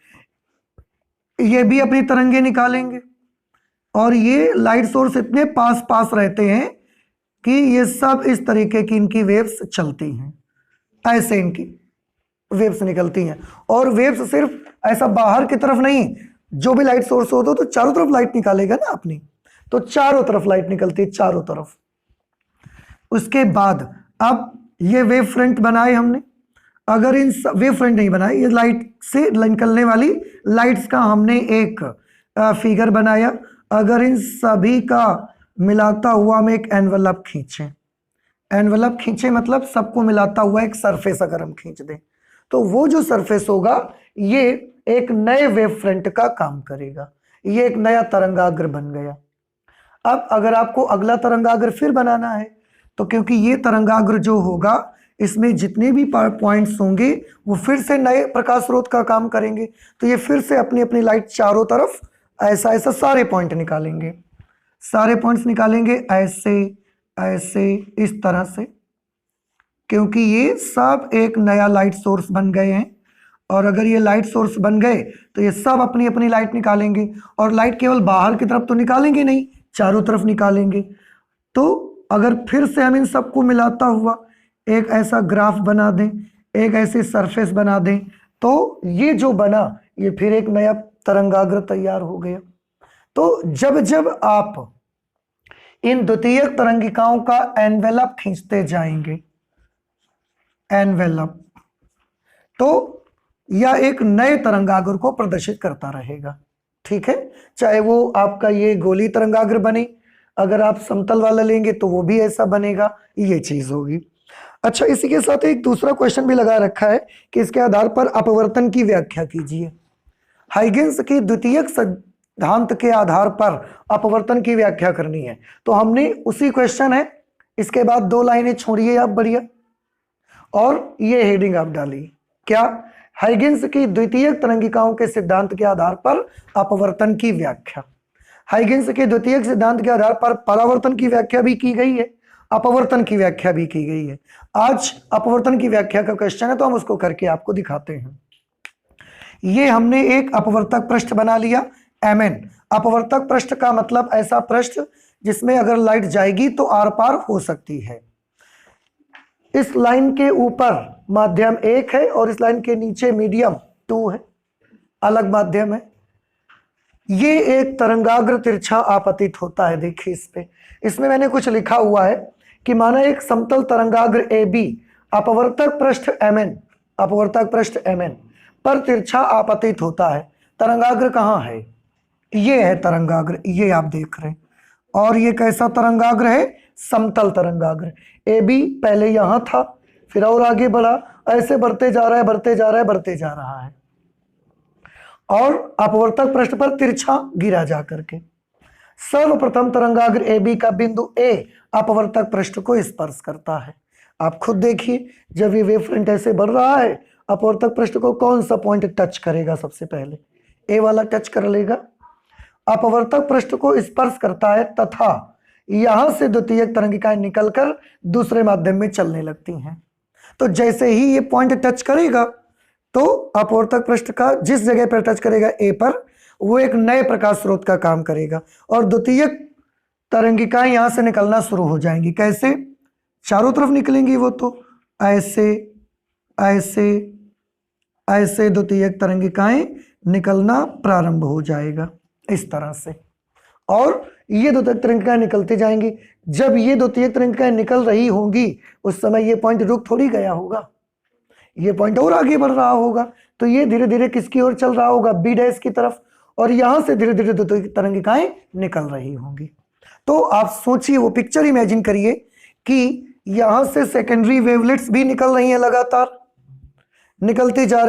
ये भी अपनी तरंगे निकालेंगे और ये लाइट सोर्स इतने पास पास रहते हैं कि ये सब इस तरीके की इनकी वेव्स चलती हैं, ऐसे इनकी वेव्स निकलती हैं। और वेव्स सिर्फ ऐसा बाहर की तरफ नहीं, जो भी लाइट सोर्स होता है तो चारों तरफ लाइट निकालेगा ना अपनी, तो चारों तरफ लाइट निकलती है, चारों तरफ। उसके बाद अब ये वेव फ्रंट बनाए हमने, अगर इन वेव फ्रंट नहीं बनाए, ये लाइट से निकलने वाली लाइट्स का हमने एक फिगर बनाया। अगर इन सभी का मिलाता हुआ हम एक एनवलप खींचें, एनवलप खींचे मतलब सबको मिलाता हुआ एक सरफेस अगर हम खींच दें, तो वो जो सरफेस होगा ये एक नए वेव फ्रंट का काम करेगा, ये एक नया तरंगाग्र बन गया। अब अगर आपको अगला तरंगाग्र फिर बनाना है, तो क्योंकि ये तरंगाग्र जो होगा इसमें जितने भी पॉइंट्स होंगे वो फिर से नए प्रकाश स्रोत का काम करेंगे, तो ये फिर से अपनी अपनी लाइट चारों तरफ ऐसा ऐसा सारे पॉइंट निकालेंगे, सारे पॉइंट्स निकालेंगे ऐसे ऐसे इस तरह से, क्योंकि ये सब एक नया लाइट सोर्स बन गए हैं। और अगर ये लाइट सोर्स बन गए तो ये सब अपनी अपनी लाइट निकालेंगे, और लाइट केवल बाहर की तरफ तो निकालेंगे नहीं, चारों तरफ निकालेंगे। तो अगर फिर से हम इन सबको मिलाता हुआ एक ऐसा ग्राफ बना दें, एक ऐसे सरफेस बना दें, तो ये जो बना ये फिर एक नया तरंगाग्र तैयार हो गया। तो जब जब आप इन द्वितीयक तरंगिकाओं का एनवेलप खींचते जाएंगे, एनवेलप, तो यह एक नए तरंगाग्र को प्रदर्शित करता रहेगा। ठीक है, चाहे वो आपका ये गोली तरंगाग्र बने, अगर आप समतल वाला लेंगे तो वो भी ऐसा बनेगा, ये चीज होगी। अच्छा, इसी के साथ एक दूसरा क्वेश्चन भी लगा रखा है कि इसके आधार पर अपवर्तन की व्याख्या कीजिए। हाइगेंस की द्वितीयक सिद्धांत के आधार पर अपवर्तन की व्याख्या करनी है, तो हमने उसी क्वेश्चन है, इसके बाद 2 लाइनें छोड़िए आप बढ़िया, और ये हेडिंग आप डालिए, क्या? हाइगेंस की द्वितीयक तरंगिकाओं के सिद्धांत के आधार पर अपवर्तन की व्याख्या। हाइगेंस के द्वितीयक सिद्धांत के आधार पर परावर्तन की व्याख्या भी की गई है, अपवर्तन की व्याख्या भी की गई है। आज अपवर्तन की व्याख्या का क्वेश्चन है तो हम उसको करके आपको दिखाते हैं। ये हमने एक अपवर्तक पृष्ठ बना लिया, Mn। अपवर्तक पृष्ठ का मतलब ऐसा पृष्ठ जिसमें अगर लाइट जाएगी तो आर पार हो सकती है। इस लाइन के ऊपर माध्यम 1 है और इस लाइन के नीचे मीडियम 2 है, अलग माध्यम है। ये एक तरंगाग्र तिरछा आपतित होता है। देखिए इस पे, इसमें मैंने कुछ लिखा हुआ है कि माना एक समतल तरंगाग्र AB अपवर्तक पृष्ठ Mn, अपवर्तक पृष्ठ Mn पर तिरछा आपतित होता है। तरंगाग्र कहाँ है? ये है तरंगाग्र, ये आप देख रहे हैं। और ये कैसा तरंगाग्र है? समतल तरंगाग्र। AB पहले यहाँ था, फिर और आगे बढ़ा, ऐसे बढ़ते जा रहा है, बढ़ते जा रहा है, बढ़ते जा रहा है, और अपवर्तक पृष्ठ पर तिरछा गिरा जा करके। सर्वप्रथम तरंगाग्र ए बी का बिंदु ए अपवर्तक पृष्ठ को स्पर्श करता है। आप खुद देखिए, जब ये वेव फ्रंट ऐसे बढ़ रहा है, अपवर्तक पृष्ठ को कौन सा पॉइंट टच करेगा? सबसे पहले ए वाला टच कर लेगा, अपवर्तक पृष्ठ को स्पर्श करता है तथा यहां से द्वितीयक तरंगिकाएं निकलकर दूसरे माध्यम में चलने लगती हैं। तो जैसे ही ये पॉइंट टच करेगा तो अपवर्तक पृष्ठ का जिस जगह पर टच करेगा ए पर, वो एक नए प्रकाश स्रोत का काम करेगा और द्वितीयक तरंगिकाएं यहां से निकलना शुरू हो जाएंगी। कैसे? चारों तरफ निकलेंगी वो, तो ऐसे ऐसे ऐसे द्वितीयक तरंगिकाएं निकलना प्रारंभ हो जाएगा इस तरह से, और ये द्वितीयक तरंगिकाएं निकलती जाएंगी। जब ये द्वितीयक तरंगिकाएं निकल रही होंगी उस समय ये पॉइंट रुक थोड़ी गया होगा, ये पॉइंट और आगे बढ़ रहा होगा, तो ये धीरे धीरे किसकी ओर चल रहा होगा? बी डैश की तरफ, और यहां से धीरे धीरे द्वितीयक तरंगिकाएं निकल रही होंगी। तो आप सोचिए, वो पिक्चर इमेजिन करिए कि यहां से सेकेंडरी वेवलेट्स भी निकल रही हैं, लगातार निकलती जा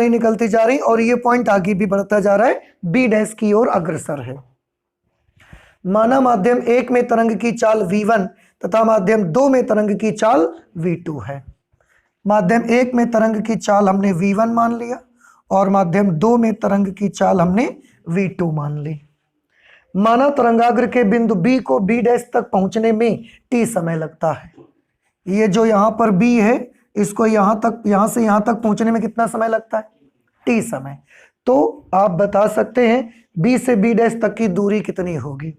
रही, और ये पॉइंट आगे भी बढ़ता जा रहा है, बी डैश की ओर अग्रसर है। माना माध्यम 1 में तरंग की चाल v1 तथा माध्यम 2 में तरंग की चाल v2 है। माध्यम 1 में तरंग की चाल हमने v1 मान लिया और माध्यम 2 में तरंग की चाल हमने v2 मान ली। माना तरंगाग्र के बिंदु B को B डैश तक पहुंचने में t समय लगता है। ये जो यहां पर B है, इसको यहां से यहां तक पहुंचने में कितना समय लगता है? t समय। तो आप बता सकते हैं B से B डैश तक की दूरी कितनी होगी?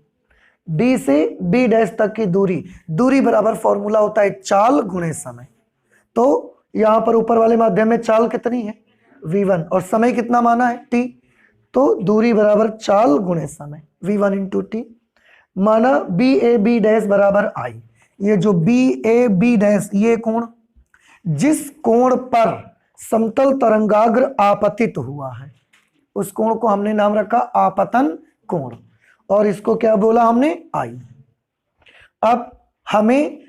B से B डैश तक की दूरी बराबर फॉर्मूला होता है चाल गुणे समय। तो यहां पर ऊपर वाले माध्यम में चाल कितनी है? v1, और समय कितना माना है? t। तो दूरी बराबर चाल गुणे समय, v1 इंटू टी। माना बी ए बी डैश बराबर I। ये जो बी ए बी डैश, ये कोण, जिस कोण पर समतल तरंगाग्र आपतित हुआ है उस कोण को हमने नाम रखा आपतन कोण, और इसको क्या बोला हमने? I। अब हमें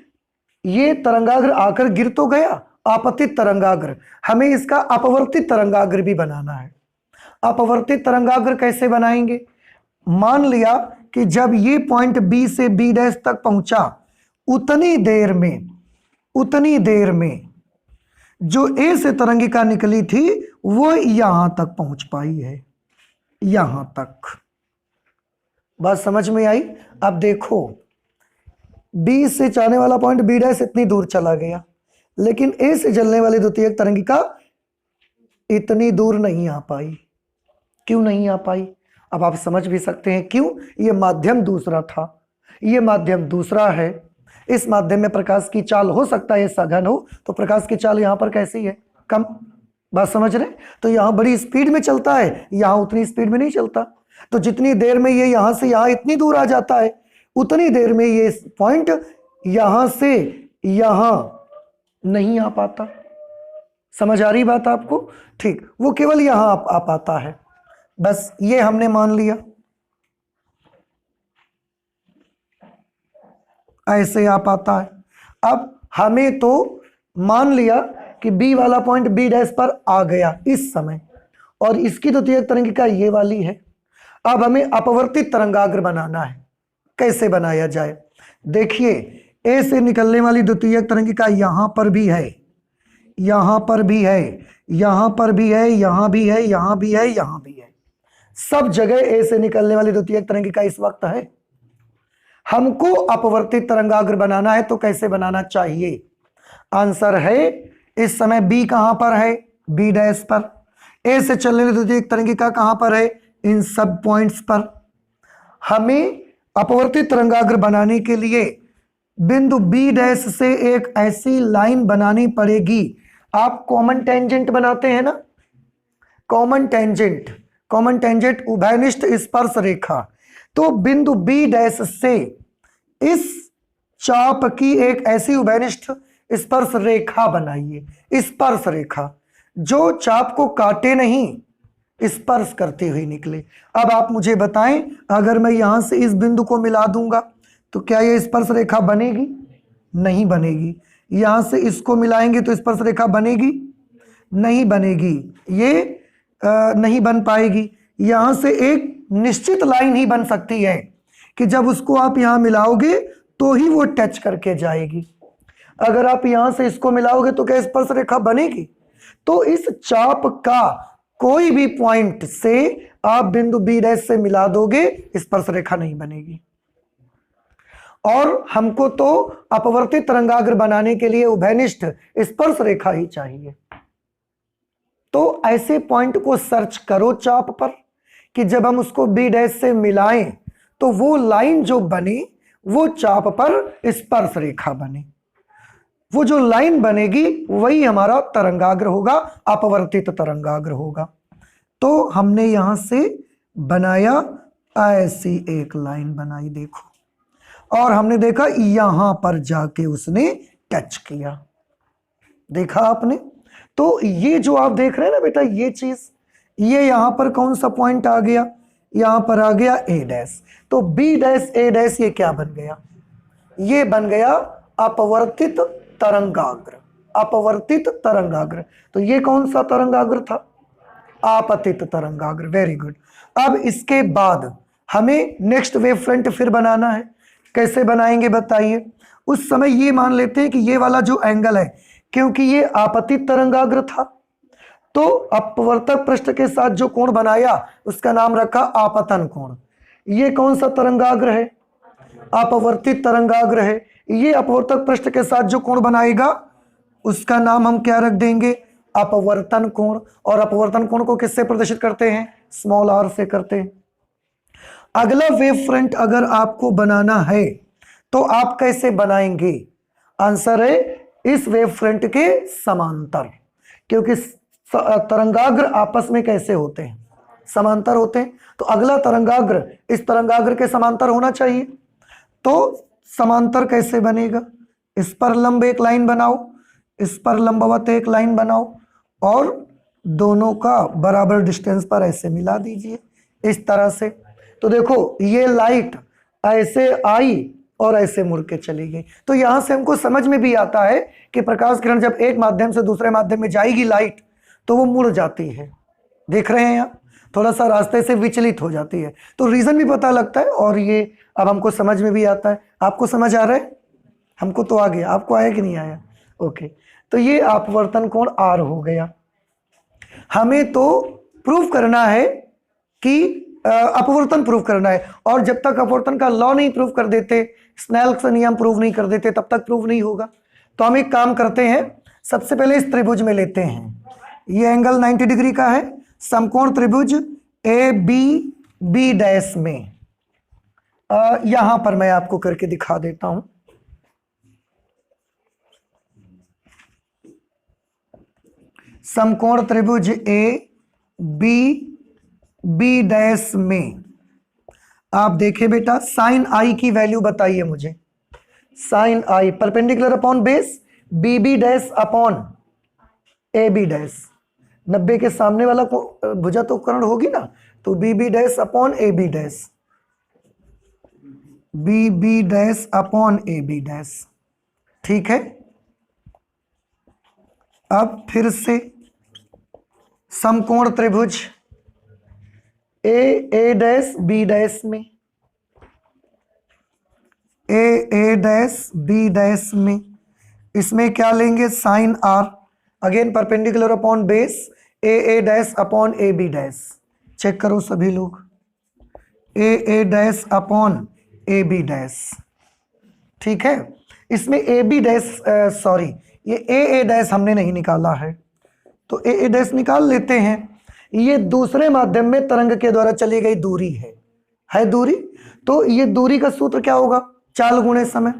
ये तरंगाग्र आकर गिर तो गया, आपतित तरंगाग्र, हमें इसका अपवर्तित तरंगाग्र भी बनाना है। अपवर्तित तरंगाग्र कैसे बनाएंगे? मान लिया कि जब ये पॉइंट B से B डैश तक पहुंचा, उतनी देर में जो A से तरंगिका निकली थी वो यहां तक पहुंच पाई है, यहां तक। बात समझ में आई? अब देखो, B से जाने वाला पॉइंट B डैश इतनी दूर चला गया, लेकिन A से चलने वाली द्वितीयक तरंगिका इतनी दूर नहीं आ पाई। क्यों नहीं आ पाई? अब आप समझ भी सकते हैं क्यों। ये माध्यम दूसरा था, ये माध्यम दूसरा है। इस माध्यम में प्रकाश की चाल हो सकता है सघन हो, तो प्रकाश की चाल यहां पर कैसी है? कम। बात समझ रहे? तो यहां बड़ी स्पीड में चलता है, यहां उतनी स्पीड में नहीं चलता। तो जितनी देर में ये यहां से यहां इतनी दूर आ जाता है, उतनी देर में ये पॉइंट यहां से यहां नहीं आ पाता। समझ आ रही बात आपको? ठीक, वो केवल यहां आ पाता है, बस ये हमने मान लिया। ऐसे आ पाता है। अब हमें तो मान लिया कि B वाला पॉइंट B डैश पर आ गया इस समय, और इसकी द्वितीयक तरंगिका ये वाली है। अब हमें अपवर्तित तरंगाग्र बनाना है। कैसे बनाया जाए? देखिए, A से निकलने वाली द्वितीयक तरंगिका यहां पर भी है, यहां पर भी है, यहां पर भी है, यहां भी है, यहां भी है, यहां भी है। सब जगह A से निकलने वाली द्वितीयक तरंगिका इस वक्त है। हमको अपवर्तित तरंगाग्र बनाना है, तो कैसे बनाना चाहिए? आंसर है, इस समय B कहां पर है? B डैश पर। A से चलने वाली द्वितीयक तरंगिका कहां पर है? इन सब पॉइंट्स पर। हमें अपवर्तित तरंगाग्र बनाने के लिए बिंदु B डैश से एक ऐसी लाइन बनानी पड़ेगी। आप कॉमन टेंजेंट बनाते हैं ना, कॉमन टेंजेंट उभयनिष्ठ स्पर्श रेखा। तो बिंदु B डैश से इस चाप की एक ऐसी उभयनिष्ठ स्पर्श रेखा बनाइए, स्पर्श रेखा जो चाप को काटे नहीं, स्पर्श करती हुई निकले। अब आप मुझे बताएं, अगर मैं यहां से इस बिंदु को मिला दूंगा तो क्या यह स्पर्श रेखा बनेगी? नहीं बनेगी। यहां से इसको मिलाएंगे तो स्पर्श रेखा बनेगी? नहीं बनेगी, ये नहीं बन पाएगी। यहां से एक निश्चित लाइन ही बन सकती है कि जब उसको आप यहां मिलाओगे तो ही वो टच करके जाएगी। अगर आप यहां से इसको मिलाओगे तो क्या स्पर्श रेखा बनेगी? तो इस चाप का कोई भी पॉइंट से आप बिंदु बी डैश से मिला दोगे, स्पर्श रेखा नहीं बनेगी। और हमको तो अपवर्तित तरंगाग्र बनाने के लिए उभयनिष्ठ स्पर्श रेखा ही चाहिए। तो ऐसे पॉइंट को सर्च करो चाप पर कि जब हम उसको बी डैश से मिलाएं तो वो लाइन जो बने वो चाप पर स्पर्श रेखा बने। वो जो लाइन बनेगी वही हमारा तरंगाग्र होगा, अपवर्तित तरंगाग्र होगा। तो हमने यहां से बनाया, ऐसी एक लाइन बनाई देखो, और हमने देखा यहां पर जाके उसने टच किया, देखा आपने? तो ये जो आप देख रहे हैं ना बेटा, ये चीज, ये यहां पर कौन सा पॉइंट आ गया? यहां पर आ गया ए डैश। तो बी डैश ए डैश ये क्या बन गया? ये बन गया अपवर्तित तरंगाग्र, अपवर्तित तरंगाग्र। तो ये कौन सा तरंगाग्र था? आपतित तरंगाग्र। Very good. अब इसके बाद हमें नेक्स्ट वेव फ्रंट फिर बनाना है। कैसे बनाएंगे बताइए? उस समय ये मान लेते हैं कि ये वाला जो एंगल है, क्योंकि ये आपतित तरंगाग्र था, तो अपवर्तक पृष्ठ के साथ जो कोण बनाया उसका नाम रखा आपतन कोण। ये कौन सा तरंगाग्र है? अपवर्तित तरंगाग्र है। ये अपवर्तक पृष्ठ के साथ जो कोण बनाएगा उसका नाम हम क्या रख देंगे? अपवर्तन कोण। और अपवर्तन कोण को किससे प्रदर्शित करते हैं? स्मॉल आर से करते हैं। अगला वेव फ्रंट अगर आपको बनाना है तो आप कैसे बनाएंगे? आंसर है इस वेव फ्रंट के समांतर, क्योंकि तरंगाग्र आपस में कैसे होते हैं? समांतर होते हैं। तो अगला तरंगाग्र इस तरंगाग्र के समांतर होना चाहिए। तो समांतर कैसे बनेगा? इस पर लंब एक लाइन बनाओ, इस पर लंबवत एक लाइन बनाओ, और दोनों का बराबर डिस्टेंस पर ऐसे मिला दीजिए इस तरह से। तो देखो ये लाइट ऐसे आई और ऐसे मुड़ के चली गई। तो यहां से हमको समझ में भी आता है कि प्रकाश किरण जब एक माध्यम से दूसरे माध्यम में जाएगी लाइट, तो वो मुड़ जाती है। देख रहे हैं यहाँ, थोड़ा सा रास्ते से विचलित हो जाती है। तो रीजन भी पता लगता है, और ये अब हमको समझ में भी आता है। आपको समझ आ रहा है? हमको तो आ गया, आपको आया कि नहीं आया? ओके। तो ये अपवर्तन कोण आर हो गया। हमें तो प्रूफ करना है कि अपवर्तन प्रूफ करना है, और जब तक अपवर्तन का लॉ नहीं प्रूफ कर देते, स्नेल का नियम प्रूफ नहीं कर देते, तब तक प्रूफ नहीं होगा। तो हम एक काम करते हैं, सबसे पहले इस त्रिभुज में लेते हैं। ये एंगल 90 डिग्री का है, समकोण त्रिभुज ए बी बी डैश में। यहां पर मैं आपको करके दिखा देता हूं। समकोण त्रिभुज ए बी बी डैश में आप देखें बेटा, साइन आई की वैल्यू बताइए मुझे। Sine I perpendicular upon base B B dash upon A B dash. 90 के सामने वाला भुजा तो कर्ण होगी ना, तो B B dash upon A B dash, B B dash upon A B dash. ठीक है। अब फिर से समकोण त्रिभुज ए डैश बी डैश में, ए डैश बी डैश में, इसमें क्या लेंगे? Sine R, again perpendicular upon base A dash upon A B dash. Check करो सभी लोग, A dash upon A B dash. ठीक है। इसमें ए बी डैश, सॉरी, ये ए डैश हमने नहीं निकाला है, तो ए डैश निकाल लेते हैं। ये दूसरे माध्यम में तरंग के द्वारा चली गई दूरी है दूरी। तो ये दूरी का सूत्र क्या होगा? चाल गुणे समय।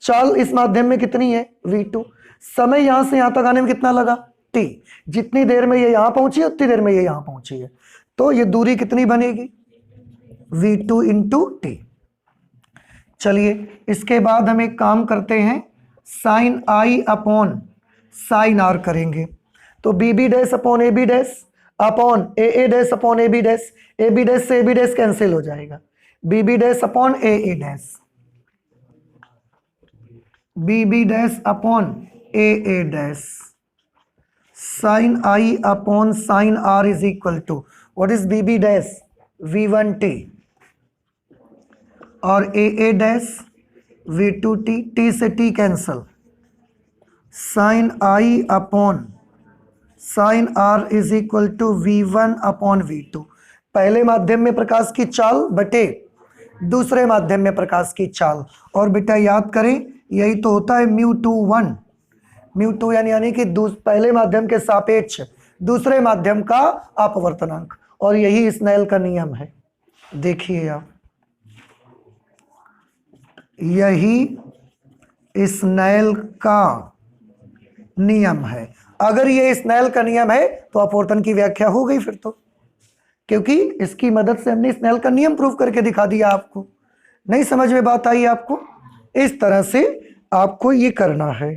चाल इस माध्यम में कितनी है? v2। समय यहां से यहां तक आने में कितना लगा? t। जितनी देर में ये यहां पहुंची है उतनी देर में ये यहां पहुंची है, तो ये दूरी कितनी बनेगी? v2 into T. चलिए इसके बाद हम एक काम करते हैं, sine I upon sine R करेंगे। तो B B dash upon A B dash upon A dash upon A B dash, A B dash से ए बी डैश कैंसिल हो जाएगा, B B dash upon A dash. B B dash upon A dash, sine I upon sine R is equal to what is B B dash, V1t, और ए डैश V2t, t से t cancel, sign I upon sine R is equal to V1 upon V2। पहले माध्यम में प्रकाश की चाल बटे दूसरे माध्यम में प्रकाश की चाल, और बेटा याद करें यही तो होता है μ2 μ2 यानी कि पहले माध्यम के सापेक्ष दूसरे माध्यम का अपवर्तनांक, और यही स्नेल का नियम है। देखिए आप, यही स्नेल का नियम है। अगर ये स्नेल का नियम है तो अपवर्तन की व्याख्या हो गई फिर तो, क्योंकि इसकी मदद से हमने स्नेल का नियम प्रूव करके दिखा दिया आपको। नहीं समझ में बात आई आपको? इस तरह से आपको ये करना है।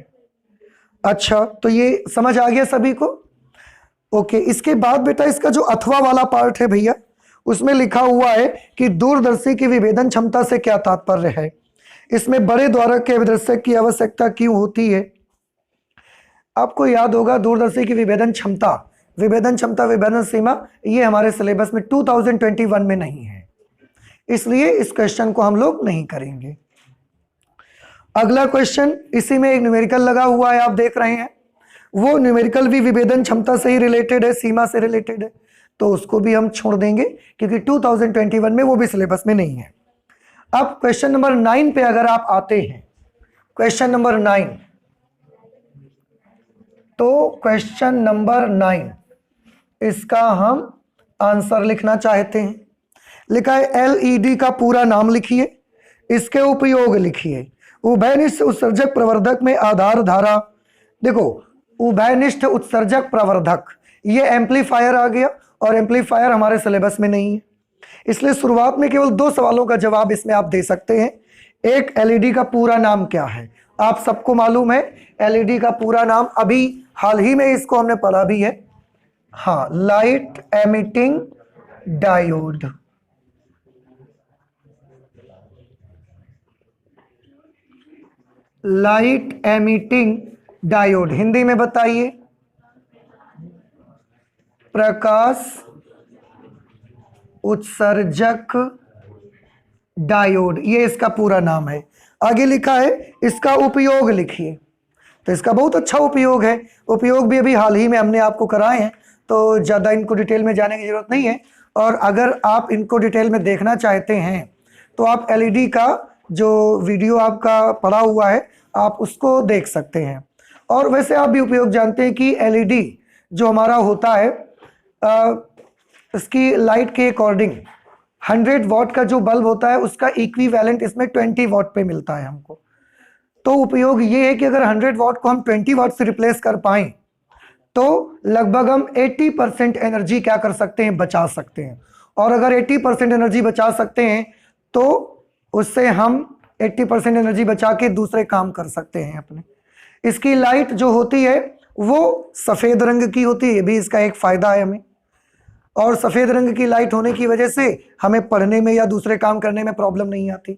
अच्छा, तो ये समझ आ गया सभी को? ओके, इसके बाद बेटा इसका जो अथवा वाला पार्ट है भैया, उसमें लिखा हुआ है कि दूरदर्शी की विभेदन क्षमता से क्या तात्पर्य है, इसमें बड़े द्वारक के अभिदर्शक की आवश्यकता क्यों होती है। आपको याद होगा दूरदर्शी की विभेदन क्षमता, विभेदन सीमा, ये हमारे सिलेबस में 2021 में नहीं है, इसलिए इस क्वेश्चन को हम लोग नहीं करेंगे। अगला क्वेश्चन, इसी में एक न्यूमेरिकल लगा हुआ है, आप देख रहे हैं, वो न्यूमेरिकल भी विभेदन क्षमता से ही रिलेटेड है, सीमा से रिलेटेड है, तो उसको भी हम छोड़ देंगे क्योंकि 2021 में वो भी सिलेबस में नहीं है। अब क्वेश्चन नंबर 9 पे अगर आप आते हैं, क्वेश्चन नंबर 9, तो क्वेश्चन नंबर 9 इसका हम आंसर लिखना चाहते हैं। लिखा है एलईडी का पूरा नाम लिखिए, इसके उपयोग लिखिए। उभयनिष्ठ उत्सर्जक प्रवर्धक में आधार धारा, देखो उभयनिष्ठ उत्सर्जक प्रवर्धक, ये एम्पलीफायर आ गया, और एम्पलीफायर हमारे सिलेबस में नहीं है, इसलिए शुरुआत में केवल 2 सवालों का जवाब इसमें आप दे सकते हैं। एक, एलईडी का पूरा नाम क्या है, आप सबको मालूम है एलईडी का पूरा नाम, अभी हाल ही में इसको हमने पढ़ा भी है, हाँ, light emitting diode. Light emitting diode, Hindi में बताइए, प्रकाश उत्सर्जक डायोड, ये इसका पूरा नाम है। आगे लिखा है इसका उपयोग लिखिए, तो इसका बहुत अच्छा उपयोग है, उपयोग भी अभी हाल ही में हमने आपको कराए हैं, तो ज़्यादा इनको डिटेल में जाने की जरूरत नहीं है। और अगर आप इनको डिटेल में देखना चाहते हैं तो आप एलईडी का जो वीडियो आपका पड़ा हुआ है आप उसको देख सकते हैं। और वैसे आप भी उपयोग जानते हैं कि एलईडी जो हमारा होता है, इसकी लाइट के अकॉर्डिंग 100 वॉट का जो बल्ब होता है उसका इक्विवेलेंट इसमें 20 वॉट पे मिलता है हमको। तो उपयोग ये है कि अगर 100 वॉट को हम 20 वॉट से रिप्लेस कर पाएं तो लगभग हम 80% एनर्जी क्या कर सकते हैं, बचा सकते हैं। और अगर 80% एनर्जी बचा सकते हैं तो उससे हम 80% एनर्जी बचा के दूसरे काम कर सकते हैं अपने। इसकी लाइट जो होती है वो सफ़ेद रंग की होती है, ये भी इसका एक फ़ायदा है हमें। और सफ़ेद रंग की लाइट होने की वजह से हमें पढ़ने में या दूसरे काम करने में प्रॉब्लम नहीं आती,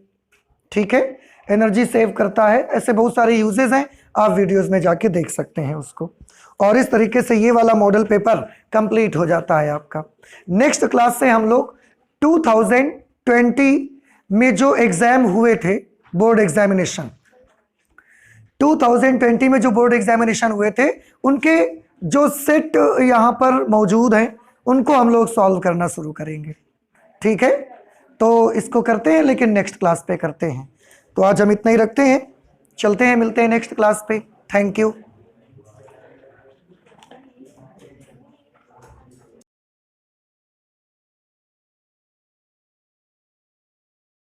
ठीक है, एनर्जी सेव करता है। ऐसे बहुत सारे यूजेस हैं, आप वीडियोस में जाके देख सकते हैं उसको। और इस तरीके से ये वाला मॉडल पेपर कंप्लीट हो जाता है आपका। नेक्स्ट क्लास से हम लोग 2020 में जो एग्जाम हुए थे, बोर्ड एग्जामिनेशन, 2020 में जो बोर्ड एग्जामिनेशन हुए थे उनके जो सेट यहाँ पर मौजूद हैं उनको हम लोग सॉल्व करना शुरू करेंगे, ठीक है। तो इसको करते हैं लेकिन नेक्स्ट क्लास पे करते हैं। तो आज हम इतना ही रखते हैं, चलते हैं, मिलते हैं नेक्स्ट क्लास पे। Thank you.